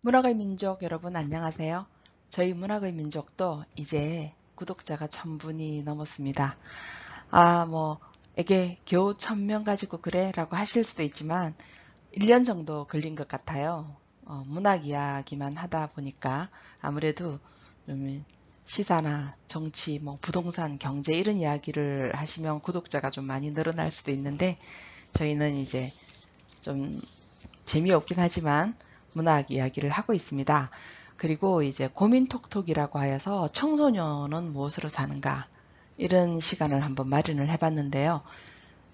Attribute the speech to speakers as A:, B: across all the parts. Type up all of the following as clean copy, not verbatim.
A: 문학의 민족 여러분 안녕하세요. 저희 문학의 민족도 이제 구독자가 1000분이 넘었습니다. 이게 겨우 1000명 가지고 그래? 라고 하실 수도 있지만 1년 정도 걸린 것 같아요. 문학 이야기만 하다 보니까 아무래도 좀 시사나 정치, 부동산, 경제 이런 이야기를 하시면 구독자가 좀 많이 늘어날 수도 있는데 저희는 이제 좀 재미없긴 하지만 문학 이야기를 하고 있습니다. 그리고 이제 고민톡톡이라고 하여서 청소년은 무엇으로 사는가 이런 시간을 한번 마련을 해봤는데요.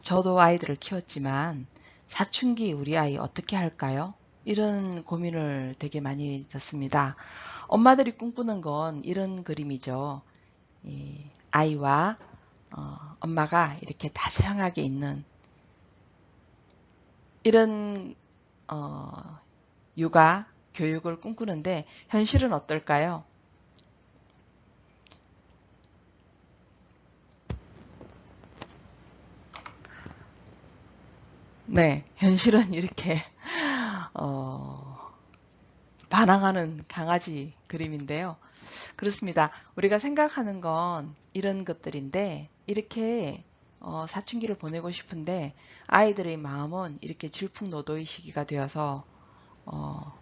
A: 저도 아이들을 키웠지만 사춘기 우리 아이 어떻게 할까요? 이런 고민을 되게 많이 듣습니다. 엄마들이 꿈꾸는 건 이런 그림이죠. 아이와 엄마가 이렇게 다정하게 있는 이런 육아, 교육을 꿈꾸는데 현실은 어떨까요? 네, 현실은 이렇게 어, 반항하는 강아지 그림인데요. 그렇습니다. 우리가 생각하는 건 이런 것들인데 이렇게 사춘기를 보내고 싶은데 아이들의 마음은 이렇게 질풍노도의 시기가 되어서 어,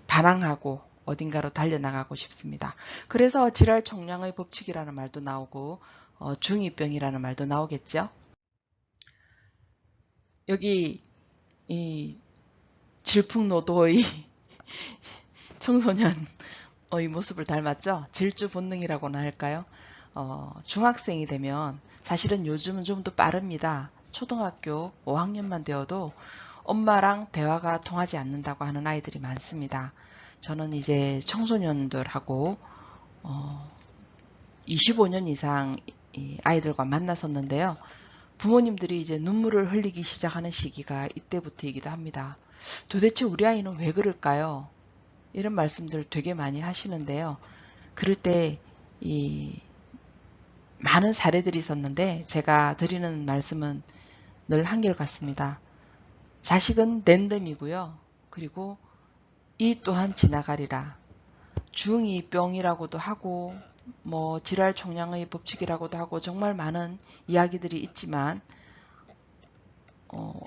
A: 반항하고 어딘가로 달려나가고 싶습니다. 그래서 질할 총량의 법칙이라는 말도 나오고 중2병이라는 말도 나오겠죠. 여기 이 질풍노도의 청소년의 모습을 닮았죠? 질주 본능이라고나 할까요? 중학생이 되면 사실은 요즘은 좀 더 빠릅니다. 초등학교 5학년만 되어도 엄마랑 대화가 통하지 않는다고 하는 아이들이 많습니다. 저는 이제 청소년들하고 25년 이상 아이들과 만났었는데요. 부모님들이 이제 눈물을 흘리기 시작하는 시기가 이때부터이기도 합니다. 도대체 우리 아이는 왜 그럴까요? 이런 말씀들 되게 많이 하시는데요. 그럴 때 이 많은 사례들이 있었는데 제가 드리는 말씀은 늘 한결같습니다. 자식은 랜덤이고요. 그리고 이 또한 지나가리라. 중2병이라고도 하고 질할 총량의 법칙이라고도 하고 정말 많은 이야기들이 있지만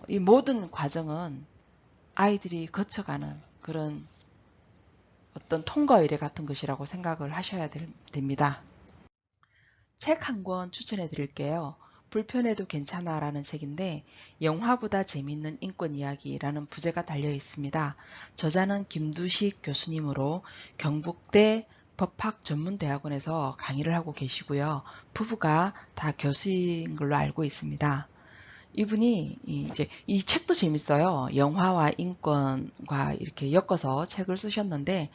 A: 이 모든 과정은 아이들이 거쳐가는 그런 어떤 통과 의례 같은 것이라고 생각을 하셔야 됩니다. 책 한 권 추천해 드릴게요. 불편해도 괜찮아 라는 책인데 영화보다 재미있는 인권 이야기라는 부제가 달려 있습니다. 저자는 김두식 교수님으로 경북대 법학전문대학원에서 강의를 하고 계시고요. 부부가 다 교수인 걸로 알고 있습니다. 이분이 이제 이 책도 재밌어요. 영화와 인권과 이렇게 엮어서 책을 쓰셨는데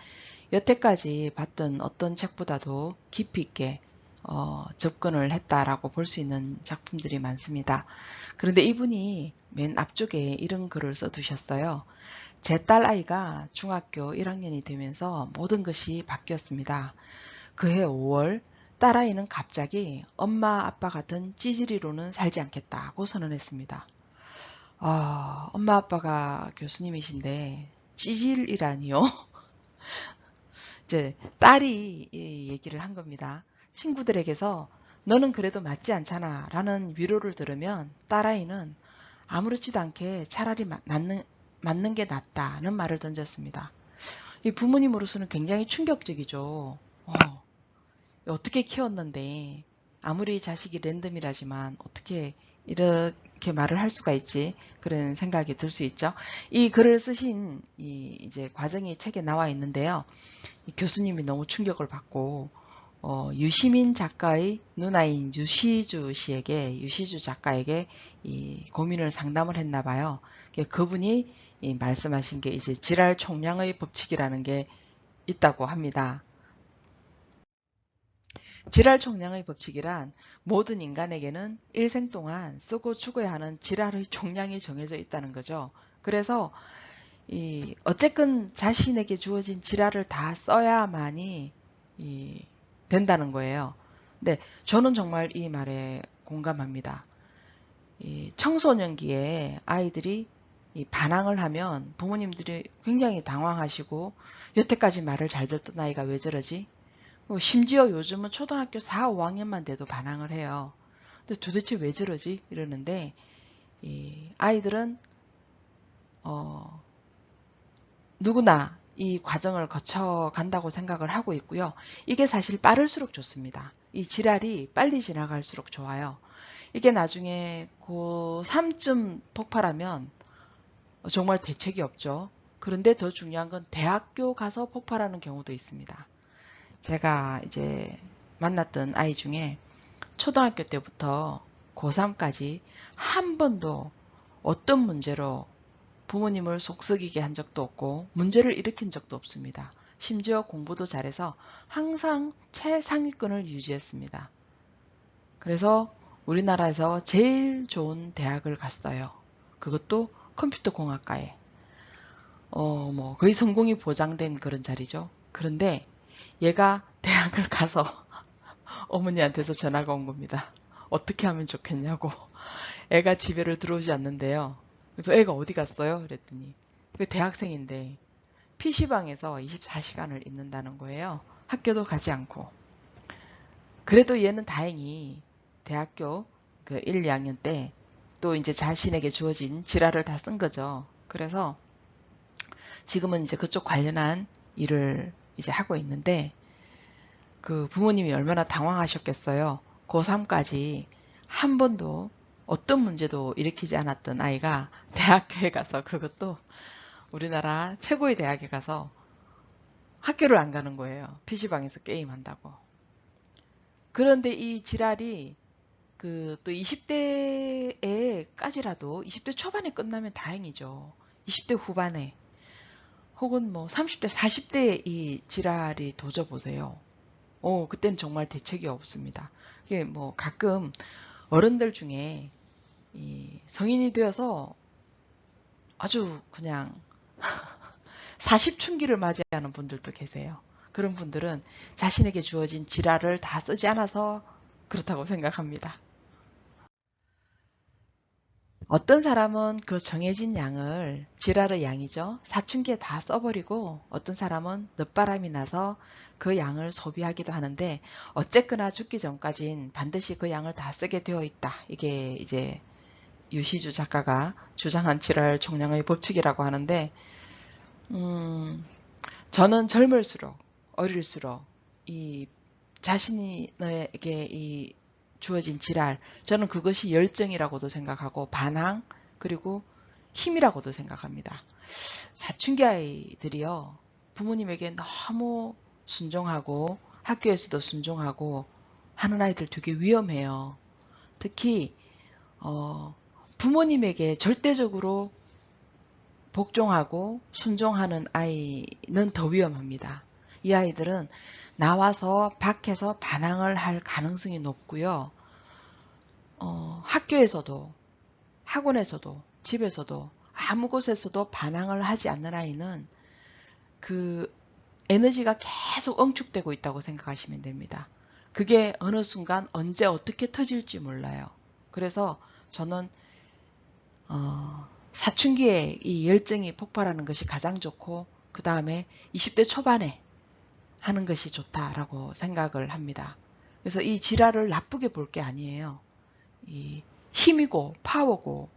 A: 여태까지 봤던 어떤 책보다도 깊이 있게 접근을 했다라고 볼 수 있는 작품들이 많습니다. 그런데 이분이 맨 앞쪽에 이런 글을 써두셨어요. 제 딸 아이가 중학교 1학년이 되면서 모든 것이 바뀌었습니다. 그해 5월 딸아이는 갑자기 엄마 아빠 같은 찌질이로는 살지 않겠다고 선언했습니다. 엄마 아빠가 교수님이신데 찌질이라니요? 이제 딸이 이 얘기를 한 겁니다. 친구들에게서 너는 그래도 맞지 않잖아 라는 위로를 들으면 딸아이는 아무렇지도 않게 차라리 맞는 게 낫다는 말을 던졌습니다. 이 부모님으로서는 굉장히 충격적이죠. 어떻게 키웠는데 아무리 자식이 랜덤이라지만 어떻게 이렇게 말을 할 수가 있지? 그런 생각이 들 수 있죠. 이 글을 쓰신 이제 과정이 책에 나와 있는데요. 교수님이 너무 충격을 받고 유시민 작가의 누나인 유시주 작가에게 이 고민을 상담을 했나 봐요. 그분이 말씀하신 게 이제 질할 총량의 법칙이라는 게 있다고 합니다. 질할 총량의 법칙이란 모든 인간에게는 일생 동안 쓰고 죽어야 하는 질할의 총량이 정해져 있다는 거죠. 그래서 어쨌건 자신에게 주어진 질할을 다 써야만이 된다는 거예요. 근데 저는 정말 이 말에 공감합니다. 청소년기에 아이들이 이 반항을 하면 부모님들이 굉장히 당황하시고 여태까지 말을 잘 듣던 아이가 왜 저러지? 심지어 요즘은 초등학교 4, 5학년만 돼도 반항을 해요. 근데 도대체 왜 저러지? 이러는데 이 아이들은 누구나 이 과정을 거쳐간다고 생각을 하고 있고요. 이게 사실 빠를수록 좋습니다. 이 지랄이 빨리 지나갈수록 좋아요. 이게 나중에 고3쯤 폭발하면 정말 대책이 없죠. 그런데 더 중요한 건 대학교 가서 폭발하는 경우도 있습니다. 제가 이제 만났던 아이 중에 초등학교 때부터 고3까지 한 번도 어떤 문제로 부모님을 속썩이게 한 적도 없고 문제를 일으킨 적도 없습니다. 심지어 공부도 잘해서 항상 최상위권을 유지했습니다. 그래서 우리나라에서 제일 좋은 대학을 갔어요. 그것도 컴퓨터공학과에. 뭐 거의 성공이 보장된 그런 자리죠. 그런데 얘가 대학을 가서 어머니한테서 전화가 온 겁니다. 어떻게 하면 좋겠냐고. 애가 집에를 들어오지 않는데요. 그래서 애가 어디 갔어요? 그랬더니 그 대학생인데 PC방에서 24시간을 있는다는 거예요. 학교도 가지 않고. 그래도 얘는 다행히 대학교 그 1, 2학년 때 또 이제 자신에게 주어진 지랄을 다 쓴 거죠. 그래서 지금은 이제 그쪽 관련한 일을 이제 하고 있는데 그 부모님이 얼마나 당황하셨겠어요. 고3까지 한 번도 어떤 문제도 일으키지 않았던 아이가 대학교에 가서 그것도 우리나라 최고의 대학에 가서 학교를 안 가는 거예요. PC방에서 게임한다고. 그런데 이 지랄이 그 또 20대에까지라도 20대 초반에 끝나면 다행이죠. 20대 후반에 혹은 뭐 30대, 40대에 이 지랄이 도져보세요. 그때는 정말 대책이 없습니다. 이게 뭐 가끔 어른들 중에 이 성인이 되어서 아주 그냥 40춘기를 맞이하는 분들도 계세요. 그런 분들은 자신에게 주어진 지랄을 다 쓰지 않아서 그렇다고 생각합니다. 어떤 사람은 그 정해진 양을, 지랄의 양이죠. 사춘기에 다 써버리고 어떤 사람은 늦바람이 나서 그 양을 소비하기도 하는데 어쨌거나 죽기 전까진 반드시 그 양을 다 쓰게 되어 있다. 이게 이제 유시주 작가가 주장한 지랄 총량의 법칙이라고 하는데 저는 젊을수록 어릴수록 이 자신에게 이 주어진 지랄, 저는 그것이 열정이라고도 생각하고 반항 그리고 힘이라고도 생각합니다. 사춘기 아이들이요 부모님에게 너무 순종하고 학교에서도 순종하고 하는 아이들 되게 위험해요. 특히 부모님에게 절대적으로 복종하고 순종하는 아이는 더 위험합니다. 이 아이들은 나와서 밖에서 반항을 할 가능성이 높고요. 학교에서도 학원에서도 집에서도 아무 곳에서도 반항을 하지 않는 아이는 그 에너지가 계속 응축되고 있다고 생각하시면 됩니다. 그게 어느 순간 언제 어떻게 터질지 몰라요. 그래서 저는 사춘기에 이 열정이 폭발하는 것이 가장 좋고 그 다음에 20대 초반에 하는 것이 좋다라고 생각을 합니다. 그래서 이 지랄을 나쁘게 볼 게 아니에요. 이 힘이고 파워고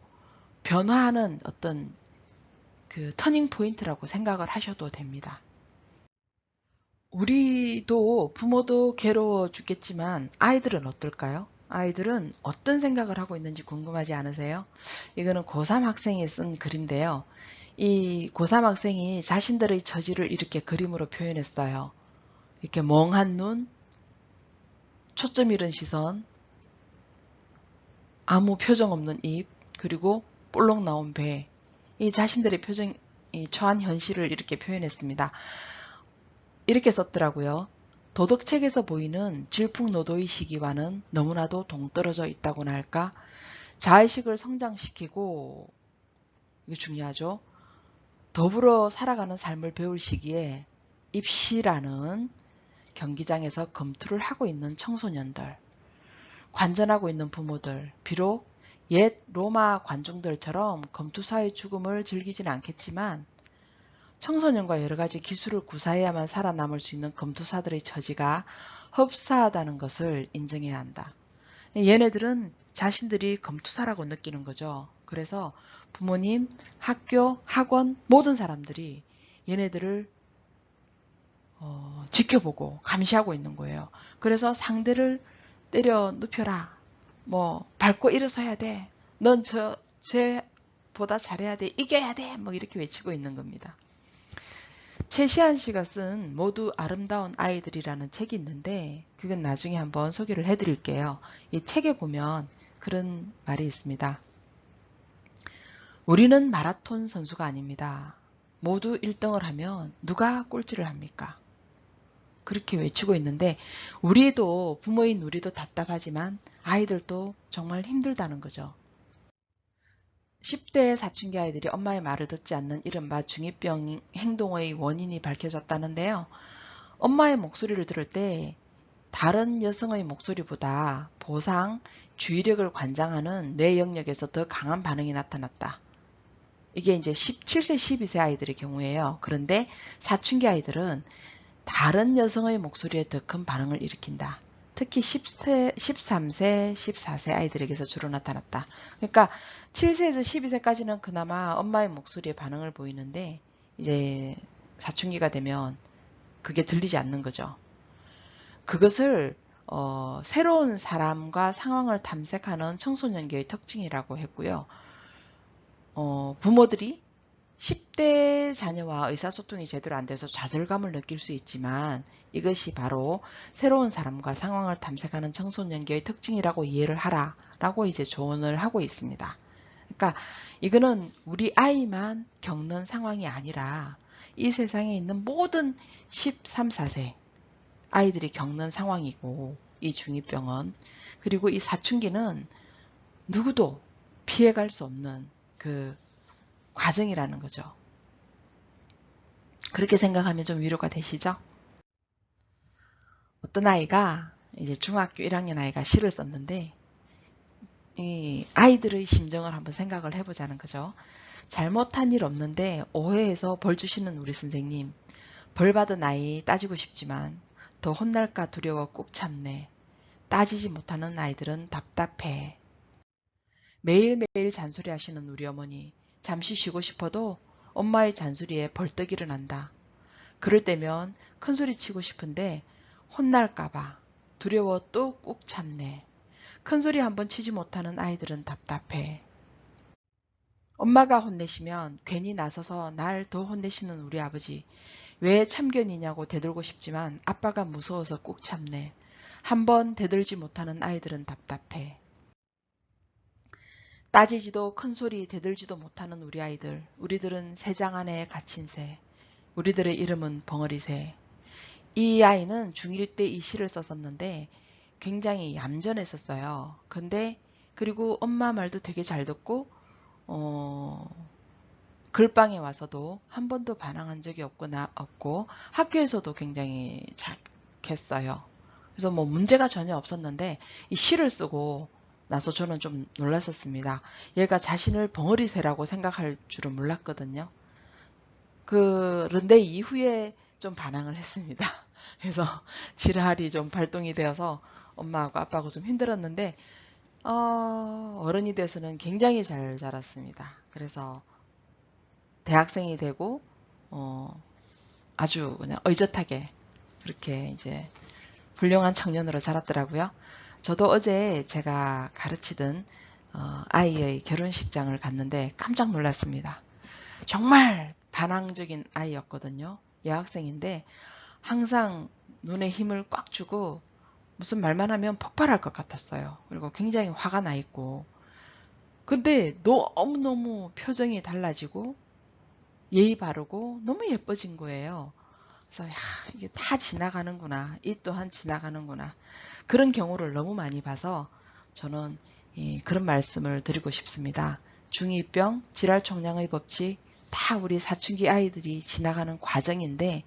A: 변화하는 어떤 그 터닝 포인트라고 생각을 하셔도 됩니다. 우리도 부모도 괴로워 죽겠지만 아이들은 어떨까요? 아이들은 어떤 생각을 하고 있는지 궁금하지 않으세요? 이거는 고3 학생이 쓴 글인데요. 이 고3 학생이 자신들의 처지를 이렇게 그림으로 표현했어요. 이렇게 멍한 눈, 초점 잃은 시선, 아무 표정 없는 입, 그리고 볼록 나온 배. 이 자신들의 표정이 처한 현실을 이렇게 표현했습니다. 이렇게 썼더라고요. 도덕책에서 보이는 질풍노도의 시기와는 너무나도 동떨어져 있다고나 할까? 자의식을 성장시키고, 이게 중요하죠. 더불어 살아가는 삶을 배울 시기에 입시라는 경기장에서 검투를 하고 있는 청소년들, 관전하고 있는 부모들, 비록 옛 로마 관중들처럼 검투사의 죽음을 즐기진 않겠지만 청소년과 여러 가지 기술을 구사해야만 살아남을 수 있는 검투사들의 처지가 흡사하다는 것을 인정해야 한다. 얘네들은 자신들이 검투사라고 느끼는 거죠. 그래서 부모님, 학교, 학원 모든 사람들이 얘네들을 지켜보고 감시하고 있는 거예요. 그래서 상대를 때려 눕혀라. 뭐 밟고 일어서야 돼. 넌 쟤보다 잘해야 돼. 이겨야 돼. 뭐 이렇게 외치고 있는 겁니다. 최시한 씨가 쓴 모두 아름다운 아이들이라는 책이 있는데 그건 나중에 한번 소개를 해드릴게요. 이 책에 보면 그런 말이 있습니다. 우리는 마라톤 선수가 아닙니다. 모두 1등을 하면 누가 꼴찌를 합니까? 그렇게 외치고 있는데 우리도 부모인 우리도 답답하지만 아이들도 정말 힘들다는 거죠. 10대 사춘기 아이들이 엄마의 말을 듣지 않는 이른바 중2병 행동의 원인이 밝혀졌다는데요. 엄마의 목소리를 들을 때 다른 여성의 목소리보다 보상, 주의력을 관장하는 뇌 영역에서 더 강한 반응이 나타났다. 이게 이제 17세, 12세 아이들의 경우에요. 그런데 사춘기 아이들은 다른 여성의 목소리에 더 큰 반응을 일으킨다. 특히 13세, 14세 아이들에게서 주로 나타났다. 그러니까 7세에서 12세까지는 그나마 엄마의 목소리에 반응을 보이는데 이제 사춘기가 되면 그게 들리지 않는 거죠. 그것을 새로운 사람과 상황을 탐색하는 청소년기의 특징이라고 했고요. 부모들이 10대 자녀와 의사소통이 제대로 안 돼서 좌절감을 느낄 수 있지만 이것이 바로 새로운 사람과 상황을 탐색하는 청소년기의 특징이라고 이해를 하라라고 이제 조언을 하고 있습니다. 그러니까 이거는 우리 아이만 겪는 상황이 아니라 이 세상에 있는 모든 13, 14세 아이들이 겪는 상황이고 이 중2병은 그리고 이 사춘기는 누구도 피해갈 수 없는 그 과정이라는 거죠. 그렇게 생각하면 좀 위로가 되시죠? 어떤 아이가 이제 중학교 1학년 아이가 시를 썼는데 이 아이들의 심정을 한번 생각을 해보자는 거죠. 잘못한 일 없는데 오해해서 벌 주시는 우리 선생님. 벌 받은 아이 따지고 싶지만 더 혼날까 두려워 꾹 참네. 따지지 못하는 아이들은 답답해. 매일매일 잔소리하시는 우리 어머니. 잠시 쉬고 싶어도 엄마의 잔소리에 벌떡 일어난다. 그럴 때면 큰소리 치고 싶은데 혼날까봐 두려워 또 꾹 참네. 큰소리 한번 치지 못하는 아이들은 답답해. 엄마가 혼내시면 괜히 나서서 날 더 혼내시는 우리 아버지. 왜 참견이냐고 대들고 싶지만 아빠가 무서워서 꾹 참네. 한번 대들지 못하는 아이들은 답답해. 따지지도 큰소리 대들지도 못하는 우리 아이들. 우리들은 새장 안에 갇힌 새. 우리들의 이름은 벙어리새. 이 아이는 중1 때 이 시를 썼었는데 굉장히 얌전했었어요. 근데 그리고 엄마 말도 되게 잘 듣고 글방에 와서도 한 번도 반항한 적이 없고 학교에서도 굉장히 착했어요. 그래서 뭐 문제가 전혀 없었는데 이 시를 쓰고 나서 저는 좀 놀랐었습니다. 얘가 자신을 벙어리새라고 생각할 줄은 몰랐거든요. 그런데 이후에 좀 반항을 했습니다. 그래서 지랄이 좀 발동이 되어서 엄마하고 아빠하고 좀 힘들었는데 어른이 돼서는 굉장히 잘 자랐습니다. 그래서 대학생이 되고 아주 그냥 의젓하게 그렇게 이제 훌륭한 청년으로 자랐더라고요. 저도 어제 제가 가르치던 아이의 결혼식장을 갔는데 깜짝 놀랐습니다. 정말 반항적인 아이였거든요. 여학생인데 항상 눈에 힘을 꽉 주고 무슨 말만 하면 폭발할 것 같았어요. 그리고 굉장히 화가 나 있고 근데 너무너무 표정이 달라지고 예의 바르고 너무 예뻐진 거예요. 그래서 야, 이게 다 지나가는구나. 이 또한 지나가는구나. 그런 경우를 너무 많이 봐서 저는 그런 말씀을 드리고 싶습니다. 중2병, 질환총량의 법칙 다 우리 사춘기 아이들이 지나가는 과정인데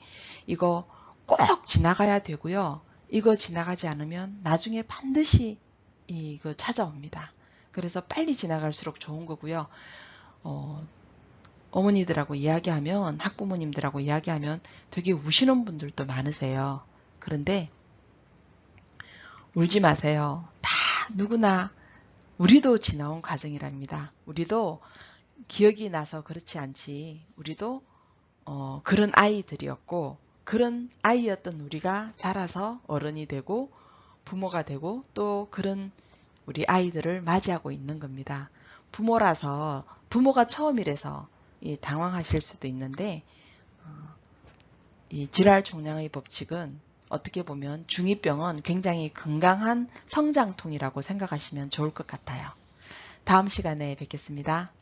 A: 이거 꼭 지나가야 되고요. 이거 지나가지 않으면 나중에 반드시 이거 찾아옵니다. 그래서 빨리 지나갈수록 좋은 거고요. 어머니들하고 이야기하면, 학부모님들하고 이야기하면 되게 우시는 분들도 많으세요. 그런데 울지 마세요. 다 누구나 우리도 지나온 과정이랍니다. 우리도 기억이 나서 그렇지 않지. 우리도 그런 아이들이었고, 그런 아이였던 우리가 자라서 어른이 되고 부모가 되고 또 그런 우리 아이들을 맞이하고 있는 겁니다. 부모라서, 부모가 처음이라서 당황하실 수도 있는데, 이 질환 종양의 법칙은 어떻게 보면 중2병은 굉장히 건강한 성장통이라고 생각하시면 좋을 것 같아요. 다음 시간에 뵙겠습니다.